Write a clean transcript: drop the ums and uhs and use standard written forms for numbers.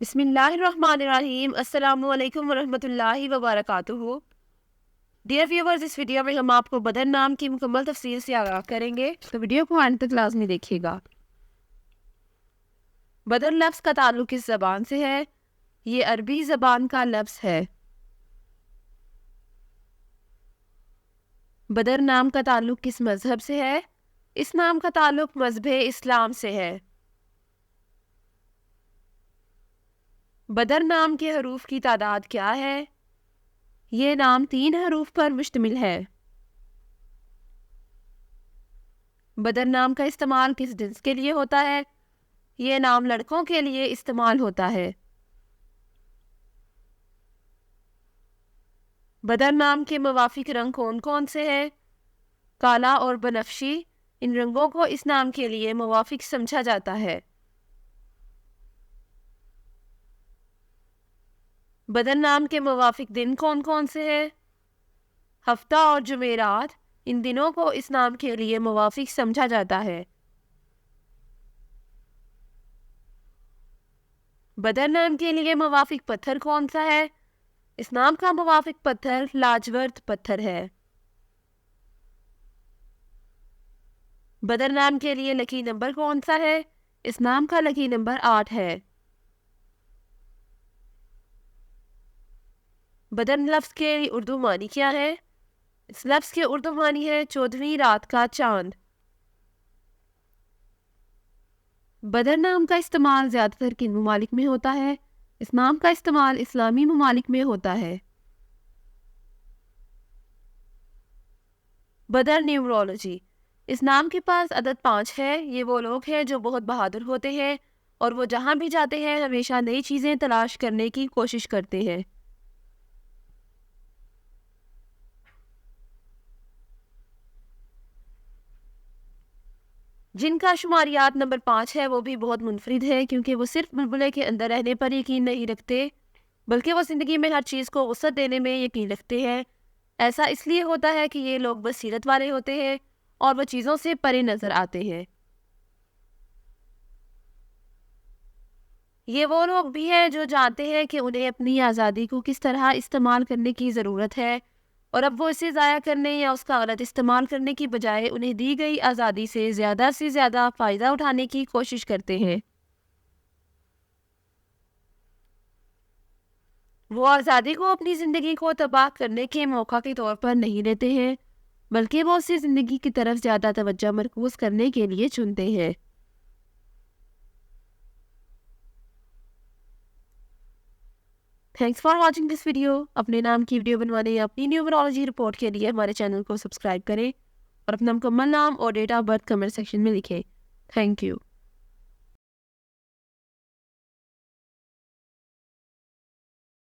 بسم اللہ الرحمن الرحیم۔ السلام علیکم ورحمۃ اللہ وبرکاتہ۔ ڈیئر ویورز، اس ویڈیو میں ہم آپ کو بدر نام کی مکمل تفصیل سے آگاہ کریں گے، تو ویڈیو کو اینڈ تک لازمی دیکھیے گا۔ بدر لفظ کا تعلق کس زبان سے ہے؟ یہ عربی زبان کا لفظ ہے۔ بدر نام کا تعلق کس مذہب سے ہے؟ اس نام کا تعلق مذہب اسلام سے ہے۔ بدر نام کے حروف کی تعداد کیا ہے؟ یہ نام 3 حروف پر مشتمل ہے۔ بدر نام کا استعمال کس جنس کے لیے ہوتا ہے؟ یہ نام لڑکوں کے لیے استعمال ہوتا ہے۔ بدر نام کے موافق رنگ کون کون سے ہیں؟ کالا اور بنفشی، ان رنگوں کو اس نام کے لیے موافق سمجھا جاتا ہے۔ بدر نام کے موافق دن کون کون سے ہیں؟ ہفتہ اور جمعرات، ان دنوں کو اس نام کے لیے موافق سمجھا جاتا ہے۔ بدر نام کے لیے موافق پتھر کون سا ہے؟ اس نام کا موافق پتھر لاجورد پتھر ہے۔ بدر نام کے لیے لکی نمبر کون سا ہے؟ اس نام کا لکی نمبر 8 ہے۔ بدر لفظ کے اردو معنی کیا ہے؟ اس لفظ کے اردو معنی ہے 14ویں رات کا چاند۔ بدر نام کا استعمال زیادہ تر کن ممالک میں ہوتا ہے؟ اس نام کا استعمال اسلامی ممالک میں ہوتا ہے۔ بدر نیومرولوجی، اس نام کے پاس عدد 5 ہے۔ یہ وہ لوگ ہیں جو بہت بہادر ہوتے ہیں اور وہ جہاں بھی جاتے ہیں ہمیشہ نئی چیزیں تلاش کرنے کی کوشش کرتے ہیں۔ جن کا شماریات نمبر 5 ہے وہ بھی بہت منفرد ہے، کیونکہ وہ صرف بلبلے کے اندر رہنے پر یقین نہیں رکھتے، بلکہ وہ زندگی میں ہر چیز کو وسعت دینے میں یقین رکھتے ہیں۔ ایسا اس لیے ہوتا ہے کہ یہ لوگ بصیرت والے ہوتے ہیں اور وہ چیزوں سے پرے نظر آتے ہیں۔ یہ وہ لوگ بھی ہیں جو جانتے ہیں کہ انہیں اپنی آزادی کو کس طرح استعمال کرنے کی ضرورت ہے، اور اب وہ اسے ضائع کرنے یا اس کا غلط استعمال کرنے کی بجائے انہیں دی گئی آزادی سے زیادہ فائدہ اٹھانے کی کوشش کرتے ہیں۔ وہ آزادی کو اپنی زندگی کو تباہ کرنے کے موقع کے طور پر نہیں لیتے ہیں، بلکہ وہ اسے زندگی کی طرف زیادہ توجہ مرکوز کرنے کے لیے چنتے ہیں۔ Thanks for watching this video. اپنے نام کی ویڈیو بنوانے یا اپنی نیومرولوجی رپورٹ کے لیے ہمارے چینل کو سبسکرائب کریں اور اپنا مکمل نام اور date of birth comment section میں لکھیں۔ Thank you.